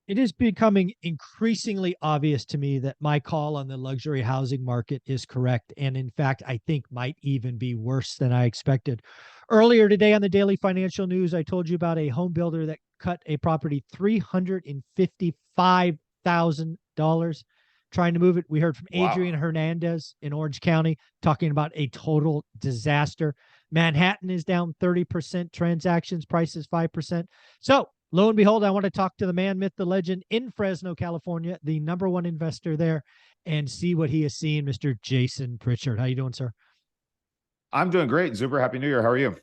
It is becoming increasingly obvious to me that my call on the luxury housing market is correct. And in fact, I think might even be worse than I expected. Earlier today on the Daily Financial News, I told you about a home builder that cut a property $355,000 trying to move it. We heard from Wow. Adrian Hernandez in Orange County talking about a total disaster. Manhattan is down 30%, transactions prices 5%. So lo and behold, I want to talk to the man, myth, the legend in Fresno, California, the number one investor there, and see what he is seeing, Mr. Jason Pritchard. How you doing, sir? I'm doing great. Zuber, Happy New Year. How are you?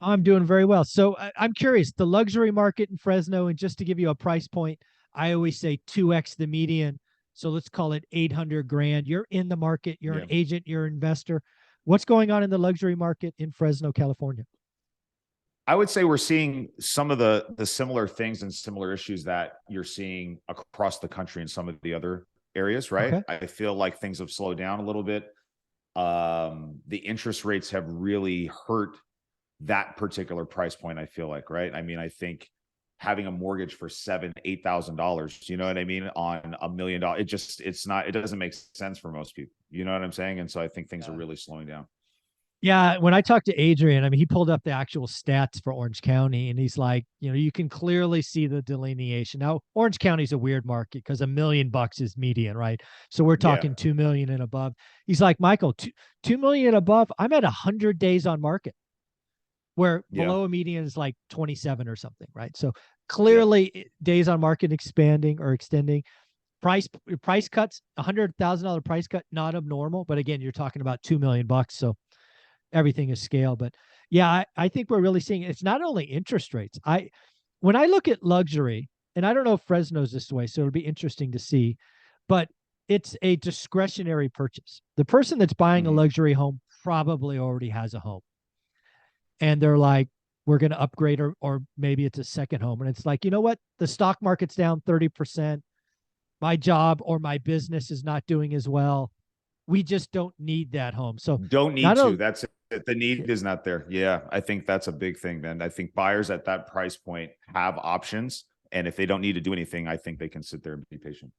I'm doing very well. So I'm curious, the luxury market in Fresno, and just to give you a price point, I always say 2x the median. So let's call it 800 grand. You're in the market, you're an Yeah. agent, you're an investor. What's going on in the luxury market in Fresno, California? I would say we're seeing some of the similar things and similar issues that you're seeing across the country in some of the other areas, right? Okay. I feel like things have slowed down a little bit. The interest rates have really hurt that particular price point, I feel like, right? I mean, I think having a mortgage for $7,000, $8,000, you know what I mean, on $1 million, it doesn't make sense for most people. You know what I'm saying? And so I think things are really slowing down. Yeah, when I talked to Adrian, I mean, he pulled up the actual stats for Orange County, and he's like, you can clearly see the delineation. Now, Orange County's a weird market because $1 million is median, right? So we're Yeah. talking 2 million and above. He's like, Michael, 2 million and above. I'm at 100 days on market, where Yeah. below a median is like 27 or something, right? So Yeah. clearly, days on market expanding or extending. Price cuts, $100,000 price cut, not abnormal, but again, you're talking about 2 million bucks, so everything is scale. But yeah, I think we're really seeing it's not only interest rates. When I look at luxury, and I don't know if Fresno's this way, so it'll be interesting to see, but it's a discretionary purchase. The person that's buying a Mhm. luxury home probably already has a home. And they're like, we're going to upgrade, or maybe it's a second home. And it's like, you know what? The stock market's down 30%. My job or my business is not doing as well. We just don't need that home. So Don't need not to. a That's it. The need is not there. Yeah, I think that's a big thing, man. I think buyers at that price point have options. And if they don't need to do anything, I think they can sit there and be patient.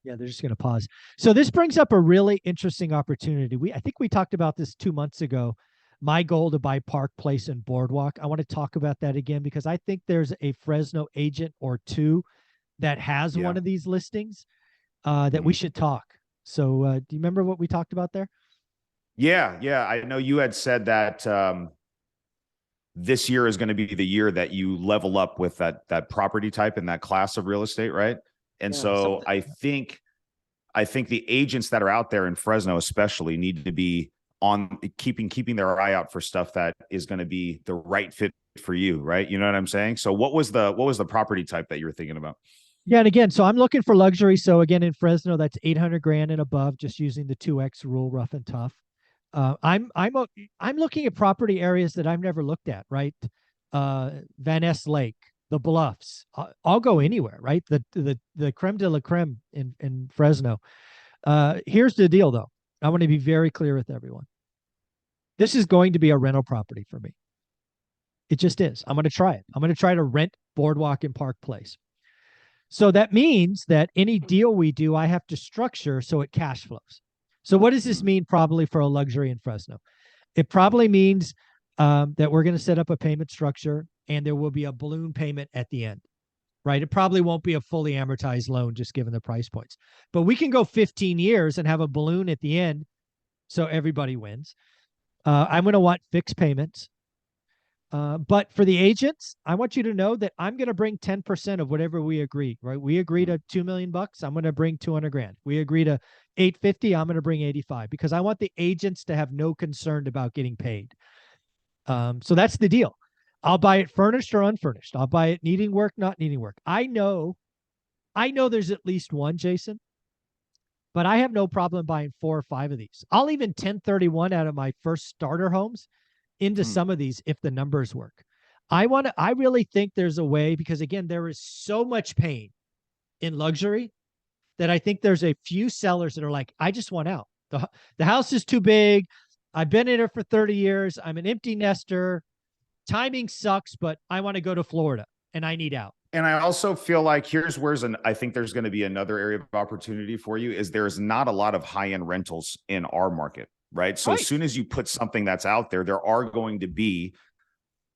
Yeah, they're just going to pause. So this brings up a really interesting opportunity. I think we talked about this 2 months ago. My goal to buy Park Place and Boardwalk. I want to talk about that again because I think there's a Fresno agent or two that has Yeah. one of these listings that we Mhm. should talk. So do you remember what we talked about there? Yeah. Yeah. I know you had said that this year is going to be the year that you level up with that property type and that class of real estate, right? And Yeah, so something. I think the agents that are out there in Fresno especially need to be on keeping their eye out for stuff that is going to be the right fit for you, right? You know what I'm saying? So what was the property type that you were thinking about? Yeah, and again, so I'm looking for luxury. So again, in Fresno, that's 800 grand and above, just using the 2x rule, rough and tough. I'm looking at property areas that I've never looked at, right? Van Ness Lake, the Bluffs. I'll go Mhm. anywhere, right? The creme de la creme in Fresno. Here's the deal, though. I want to be very clear with everyone. This is going to be a rental property for me. It just is. I'm going to try it. I'm going to try to rent Boardwalk and Park Place. So that means that any deal we do, I have to structure so it cash flows. So what does this Mhm. mean probably for a luxury in Fresno? It probably means that we're going to set up a payment structure and there will be a balloon payment at the end, right? It probably won't be a fully amortized loan just given the price points, but we can go 15 years and have a balloon at the end. So everybody wins. I'm going to want fixed payments. But for the agents, I want you to know that I'm going to bring 10% of whatever we agree, right? We agree to 2 million bucks. I'm going to bring 200 grand. We agree to 850. I'm going to bring 85 because I want the agents to have no concern about getting paid. So that's the deal. I'll buy it furnished or unfurnished. I'll buy it needing work, not needing work. I know there's at least one, Jason, but I have no problem buying 4 or 5 of these. I'll even 1031 out of my first starter homes into Hmm. some of these if the numbers work. I really think there's a way because again, there is so much pain in luxury that I think there's a few sellers that are like, I just want out. The house is too big. I've been in it for 30 years. I'm an empty nester. Timing sucks, but I want to go to Florida. and I need out. And I also feel like I think there's going to be another area of opportunity for you is there's not a lot of high-end rentals in our market, right? So as soon as you put something that's out there, there are going to be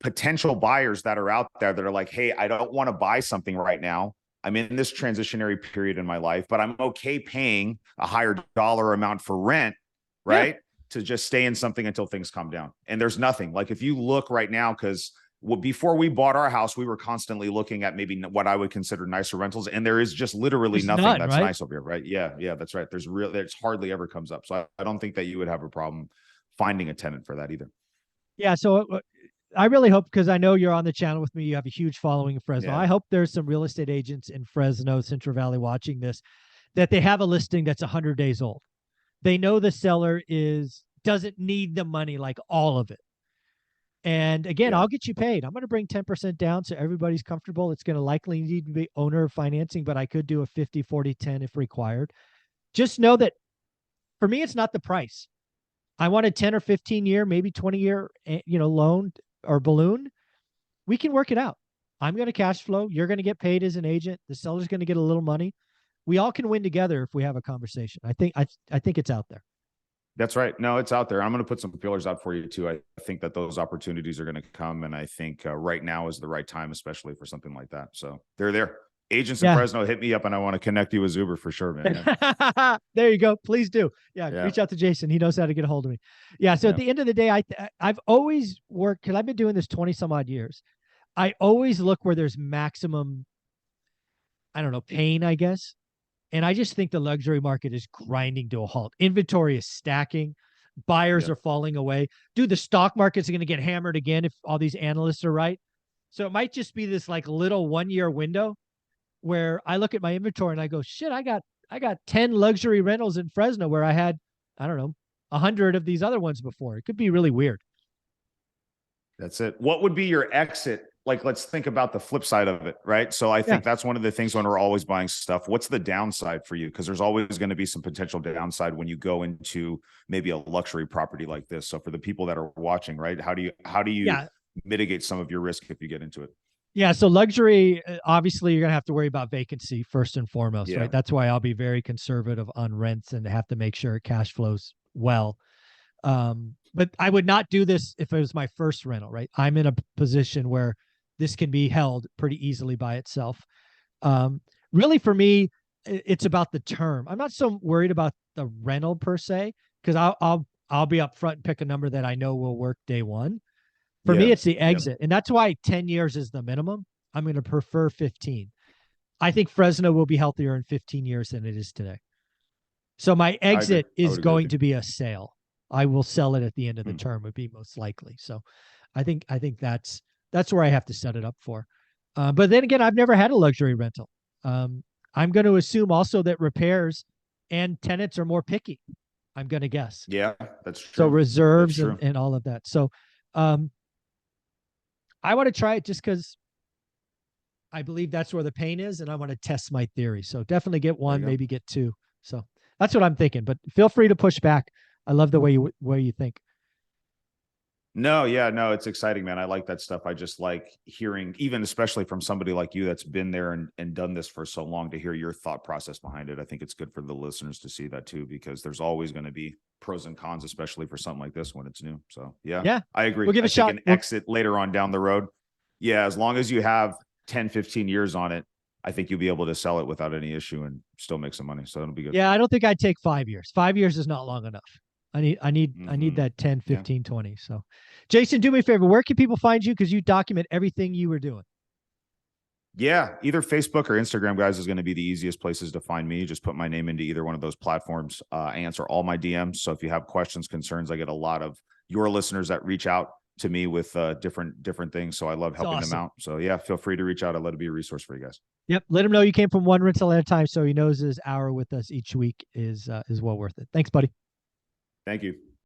potential buyers that are out there that are like, hey, I don't want to buy something right now. I'm in this transitionary period in my life, but I'm okay paying a higher dollar amount for rent, right? Yeah. To just stay in something until things calm down. And there's nothing like if you look right now, because before we bought our house, we were constantly looking at maybe what I would consider nicer rentals. And there is just literally nothing that's nice over here, right? Yeah, that's right. There's hardly ever comes up. So I don't think that you would have a problem finding a tenant for that either. Yeah. So I really hope, because I know you're on the channel with me, you have a huge following in Fresno. Yeah. I hope there's some real estate agents in Fresno, Central Valley watching this, that they have a listing that's 100 days old. They know the seller doesn't need the money, like all of it. And again, I'll get you paid. I'm going to bring 10% down so everybody's comfortable. It's going to likely need to be owner financing, but I could do a 50, 40, 10 if required. Just know that for me, it's not the price. I want a 10 or 15 year, maybe 20-year, loan or balloon. We can work it out. I'm going to cash flow. You're going to get paid as an agent. The seller's going to get a little money. We all can win together if we have a conversation. I think it's out there. That's right. No, it's out there. I'm going to put some feelers out for you too. I think that those opportunities are going to come. And I think right now is the right time, especially for something like that. So they're there. Agents in Fresno, hit me up and I want to connect you with Zuber for sure, man. There you go. Please do. Yeah. Reach out to Jason. He knows how to get a hold of me. Yeah. So at the end of the day, I've always worked, because I've been doing this 20 some odd years. I always look where there's maximum, I don't know, pain, I guess. And I just think the luxury market is grinding to a halt. Inventory is stacking. Buyers are falling away. Dude, the stock market's going to get hammered again if all these analysts are right. So it might just be this like little 1 year window where I look at my inventory and I go, shit, I got 10 luxury rentals in Fresno where I had, I don't know, 100 of these other ones before. It could be really weird. That's it. What would be your exit? Like, let's think about the flip side of it, right? So I think that's one of the things when we're always buying stuff. What's the downside for you? Because there's always going to be some potential downside when you go into maybe a luxury property like this. So for the people that are watching, right, how do you mitigate some of your risk if you get into it? Yeah, so luxury, obviously, you're going to have to worry about vacancy first and foremost, right? That's why I'll be very conservative on rents and have to make sure it cash flows well. But I would not do this if it was my first rental, right? I'm in a position where this can be held pretty easily by itself. Really, for me, it's about the term. I'm not so worried about the rental per se, because I'll be upfront and pick a number that I know will work day one. For me, it's the exit. And that's why 10 years is the minimum. I'm going to prefer 15. I think Fresno will be healthier in 15 years than it is today. So my exit is going to be a sale. I will sell it at the end of the term, would be most likely. So I think that's where I have to set it up for. But then again, I've never had a luxury rental. I'm going to assume also that repairs and tenants are more picky. I'm going to guess. Yeah, that's true. So reserves and all of that. So I want to try it just because I believe that's where the pain is, and I want to test my theory. So definitely get one, maybe get two. So that's what I'm thinking. But feel free to push back. I love the way you think. No, it's exciting, man. I like that stuff. I just like hearing, even especially from somebody like you that's been there and done this for so long, to hear your thought process behind it. I think it's good for the listeners to see that too, because there's always going to be pros and cons, especially for something like this when it's new. So yeah, I agree. We'll give it a shot. An exit later on down the road. Yeah, as long as you have 10, 15 years on it, I think you'll be able to sell it without any issue and still make some money. So it'll be good. Yeah, I don't think I'd take 5 years. 5 years is not long enough. I need that 10, 15, 20. So Jason, do me a favor. Where can people find you? Because you document everything you were doing. Yeah, either Facebook or Instagram, guys, is going to be the easiest places to find me. Just put my name into either one of those platforms. I answer all my DMs. So if you have questions, concerns, I get a lot of your listeners that reach out to me with different things. So I love helping them out. So yeah, feel free to reach out. I'll let it be a resource for you guys. Yep. Let him know you came from one rental at a time, so he knows his hour with us each week is well worth it. Thanks, buddy. Thank you.